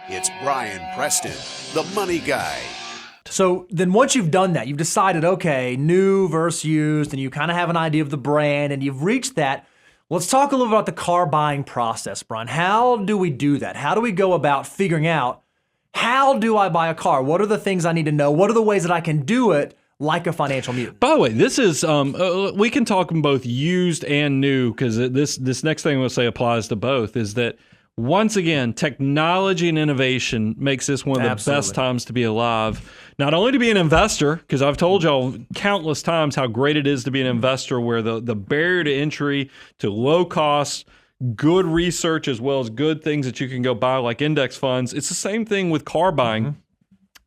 It's Brian Preston, the money guy. So then once you've done that, you've decided, okay, new versus used, and you kind of have an idea of the brand, and you've reached that. Let's talk a little about the car buying process, Brian. How do we do that? How do we go about figuring out, how do I buy a car? What are the things I need to know? What are the ways that I can do it like a financial mutant? By the way, this is, we can talk in both used and new, because this next thing I'm going to say applies to both, is that once again, technology and innovation makes this one of the best times to be alive. Not only to be an investor, because I've told y'all countless times how great it is to be an investor, where the barrier to entry to low cost, good research, as well as good things that you can go buy like index funds. It's the same thing with car buying. Mm-hmm.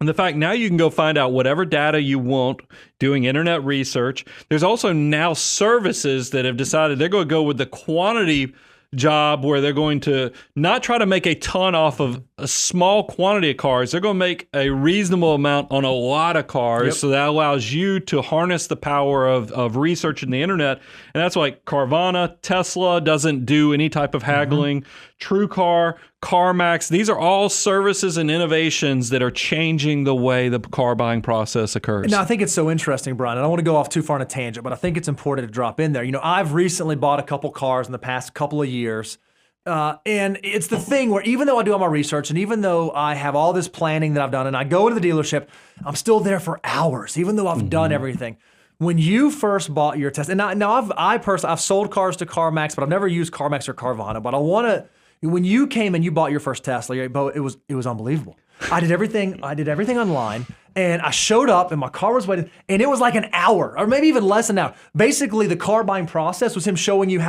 And the fact now you can go find out whatever data you want doing internet research. There's also now services that have decided they're going to go with the quantity job, where they're going to not try to make a ton off of a small quantity of cars. They're going to make a reasonable amount on a lot of cars. Yep. So that allows you to harness the power of research in the internet. And that's like Carvana. Tesla doesn't do any type of haggling. TrueCar, CarMax, these are all services and innovations that are changing the way the car buying process occurs. Now, I think it's so interesting, Brian. I don't want to go off too far on a tangent, but I think it's important to drop in there. You know, I've recently bought a couple cars in the past couple of years. And it's the thing where even though I do all my research and even though I have all this planning that I've done and I go into the dealership, I'm still there for hours, even though I've done everything. When you first bought your Tesla, and now I've sold cars to CarMax, but I've never used CarMax or Carvana. But I want to, when you came and you bought your first Tesla, it was unbelievable. I did everything online, and I showed up and my car was waiting, and it was like an hour or maybe even less than an hour. Basically, the car buying process was him showing you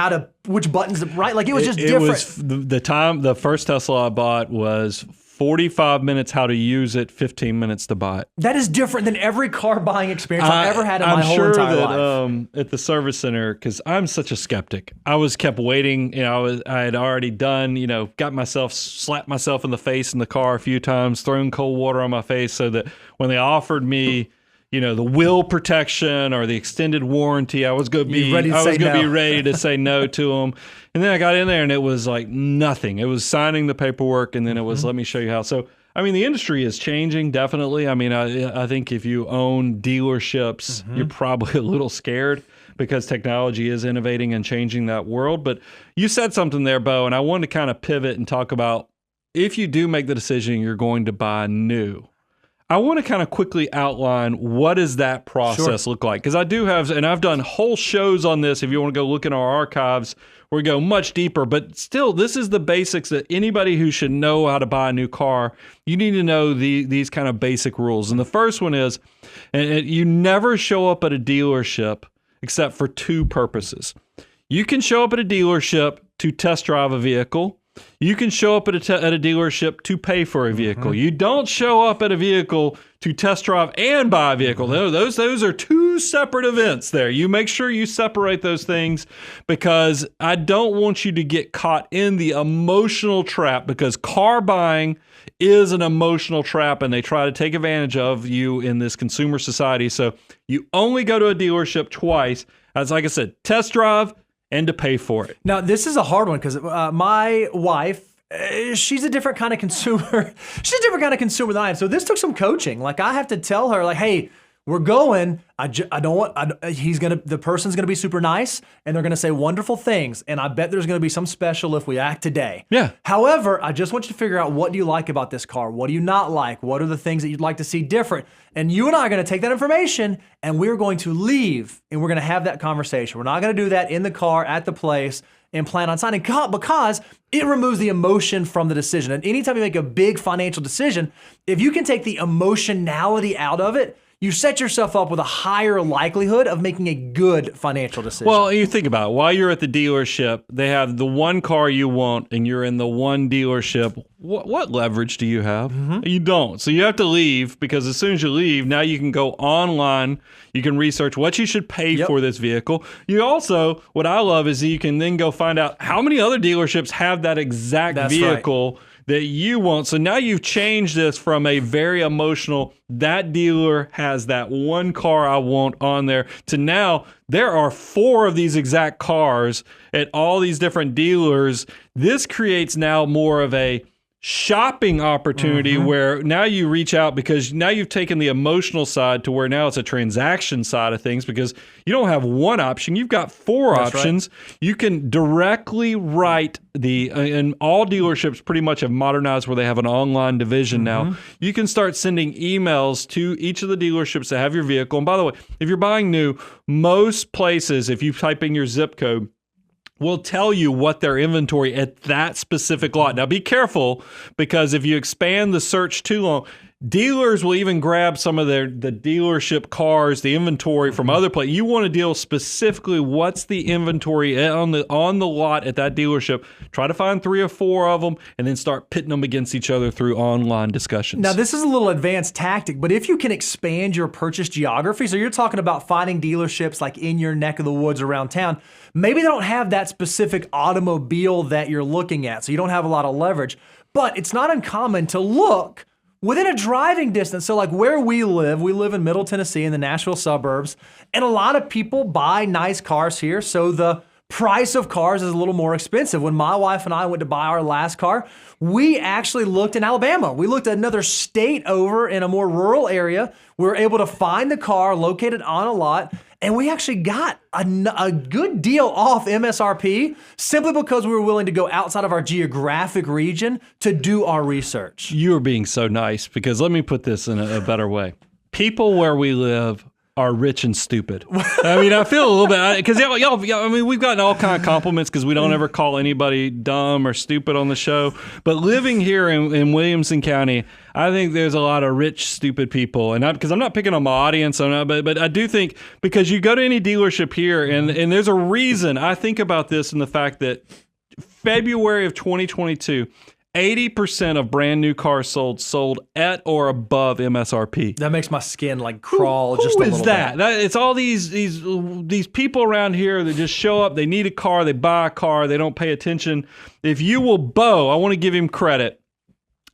which buttons, right? Like it was just different. It was the first Tesla I bought was 45 minutes how to use it, 15 minutes to buy it. That is different than every car buying experience I've ever had in my whole entire life. I'm sure that at the service center, because I'm such a skeptic, I kept waiting. You know, I had already done, slapped myself in the face in the car a few times, thrown cold water on my face, so that when they offered me, the wheel protection or the extended warranty, I was going to be ready to say no to them. And then I got in there and it was like nothing. It was signing the paperwork, and then it was, let me show you how. So, I mean, the industry is changing, definitely. I mean, I think if you own dealerships, you're probably a little scared because technology is innovating and changing that world. But you said something there, Bo, and I wanted to kind of pivot and talk about if you do make the decision you're going to buy new. I want to kind of quickly outline what does that process look like? Because I do have, and I've done whole shows on this. If you want to go look in our archives, where we go much deeper. But still, this is the basics that anybody who should know how to buy a new car, you need to know these kind of basic rules. And the first one is, you never show up at a dealership except for two purposes. You can show up at a dealership to test drive a vehicle. You can show up at a dealership to pay for a vehicle. You don't show up at a vehicle to test drive and buy a vehicle. Those are two separate events there. You make sure you separate those things, because I don't want you to get caught in the emotional trap, because car buying is an emotional trap and they try to take advantage of you in this consumer society. So you only go to a dealership twice. As like I said, test drive and to pay for it. Now, this is a hard one, because my wife, she's a different kind of consumer. She's a different kind of consumer than I am. So this took some coaching. Like, I have to tell her, like, hey, we're going. The person's gonna be super nice, and they're gonna say wonderful things, and I bet there's gonna be some special if we act today. Yeah. However, I just want you to figure out, what do you like about this car? What do you not like? What are the things that you'd like to see different? And you and I are gonna take that information, and we're going to leave, and we're gonna have that conversation. We're not gonna do that in the car at the place and plan on signing, because it removes the emotion from the decision. And anytime you make a big financial decision, if you can take the emotionality out of it, you set yourself up with a higher likelihood of making a good financial decision. Well, you think about it. While you're at the dealership, they have the one car you want, and you're in the one dealership. What leverage do you have? You don't. So you have to leave, because as soon as you leave, now you can go online. You can research what you should pay for this vehicle. You also, what I love is that you can then go find out how many other dealerships have that exact vehicle that you want. So now you've changed this from a very emotional, that dealer has that one car I want on there, to now there are 4 of these exact cars at all these different dealers. This creates now more of a shopping opportunity where now you reach out because now you've taken the emotional side to where now it's a transaction side of things because you don't have one option, you've got four options. Right. You can directly write and all dealerships pretty much have modernized where they have an online division now. You can start sending emails to each of the dealerships that have your vehicle. And by the way, if you're buying new, most places, if you type in your zip code, will tell you what their inventory at that specific lot. Now be careful because if you expand the search too long, dealers will even grab some of the dealership cars, the inventory from other places. You want to deal specifically what's the inventory on the lot at that dealership. Try to find 3 or 4 of them and then start pitting them against each other through online discussions. Now this is a little advanced tactic, but if you can expand your purchase geography, so you're talking about finding dealerships like in your neck of the woods around town, maybe they don't have that specific automobile that you're looking at, so you don't have a lot of leverage, but it's not uncommon to look within a driving distance. So like where we live in Middle Tennessee in the Nashville suburbs, and a lot of people buy nice cars here. So the price of cars is a little more expensive. When my wife and I went to buy our last car, we actually looked in Alabama. We looked at another state over in a more rural area. We were able to find the car located on a lot, and we actually got a good deal off MSRP simply because we were willing to go outside of our geographic region to do our research. You are being so nice because let me put this in a better way. People where we live are rich and stupid. I mean, I feel a little bit, because y'all, I mean, we've gotten all kind of compliments because we don't ever call anybody dumb or stupid on the show. But living here in Williamson County, I think there's a lot of rich, stupid people. And because I'm not picking on my audience, but I do think because you go to any dealership here, and there's a reason I think about this in the fact that February of 2022, 80% of brand new cars sold at or above MSRP. That makes my skin like crawl just a little bit. Who is that? It's all these people around here that just show up. They need a car. They buy a car. They don't pay attention. If you will, Bo, I want to give him credit.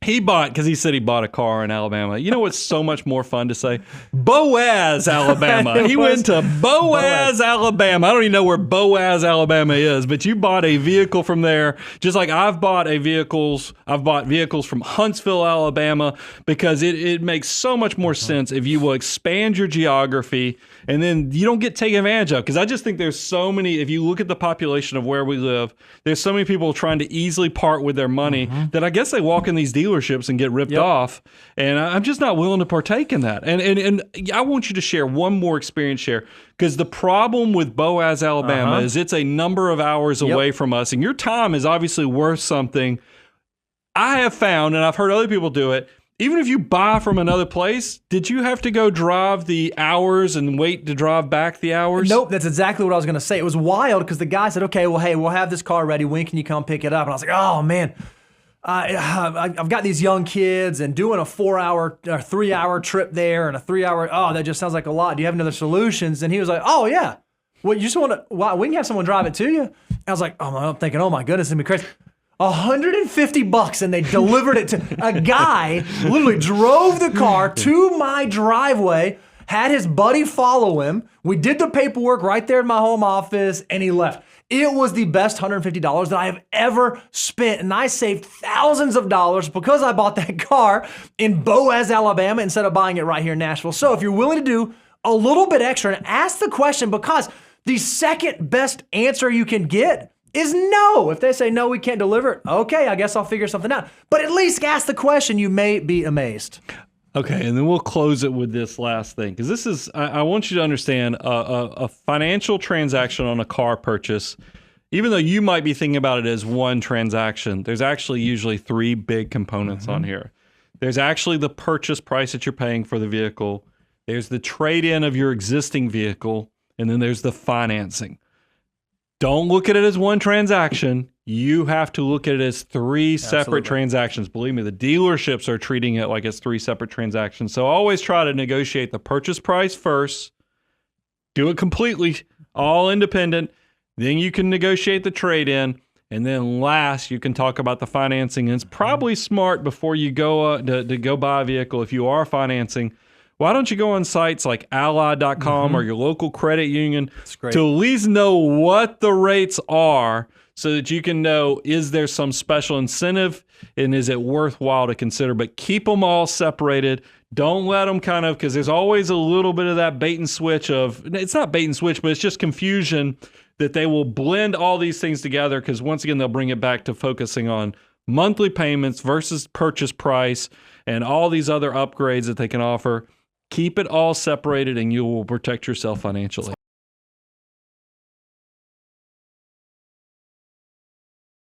Because he said he bought a car in Alabama. You know what's so much more fun to say? Boaz, Alabama. He went to Boaz, Alabama. I don't even know where Boaz, Alabama is, but you bought a vehicle from there, just like I've bought vehicles from Huntsville, Alabama, because it makes so much more sense if you will expand your geography and then you don't get taken advantage of. Because I just think there's so many, if you look at the population of where we live, there's so many people trying to easily part with their money that I guess they walk in these dealerships and get ripped off. And I'm just not willing to partake in that. And I want you to share one more experience share, because the problem with Boaz, Alabama is it's a number of hours away from us. And your time is obviously worth something. I have found, and I've heard other people do it, even if you buy from another place, did you have to go drive the hours and wait to drive back the hours? Nope, that's exactly what I was going to say. It was wild because the guy said, okay, well, hey, we'll have this car ready. When can you come pick it up? And I was like, oh, man, I've got these young kids and doing a 4-hour or 3-hour trip there and a 3-hour, that just sounds like a lot. Do you have any other solutions? And he was like, oh, yeah. Well, you just want to, we can have someone drive it to you. I was like, I'm thinking, oh, my goodness, it'd be crazy. $150 and they delivered it to a guy. Literally drove the car to my driveway, had his buddy follow him. We did the paperwork right there in my home office, and he left. It was the best $150 that I have ever spent, and I saved thousands of dollars because I bought that car in Boaz, Alabama, instead of buying it right here in Nashville. So if you're willing to do a little bit extra and ask the question, because the second best answer you can get is no. If they say, no, we can't deliver it, okay, I guess I'll figure something out. But at least ask the question. You may be amazed. Okay, and then we'll close it with this last thing, because this is, I want you to understand, a financial transaction on a car purchase, even though you might be thinking about it as one transaction, there's actually usually 3 big components on here. There's actually the purchase price that you're paying for the vehicle, there's the trade-in of your existing vehicle, and then there's the financing. Don't look at it as one transaction. You have to look at it as 3 separate transactions. Believe me, the dealerships are treating it like it's 3 separate transactions. So always try to negotiate the purchase price first. Do it completely, all independent. Then you can negotiate the trade-in. And then last, you can talk about the financing. And it's probably smart before you go to go buy a vehicle, if you are financing, why don't you go on sites like Ally.com or your local credit union to at least know what the rates are, so that you can know, is there some special incentive and is it worthwhile to consider? But keep them all separated. Don't let them because there's always a little bit of that bait and switch it's not bait and switch, but it's just confusion that they will blend all these things together, because once again, they'll bring it back to focusing on monthly payments versus purchase price and all these other upgrades that they can offer. Keep it all separated and you will protect yourself financially.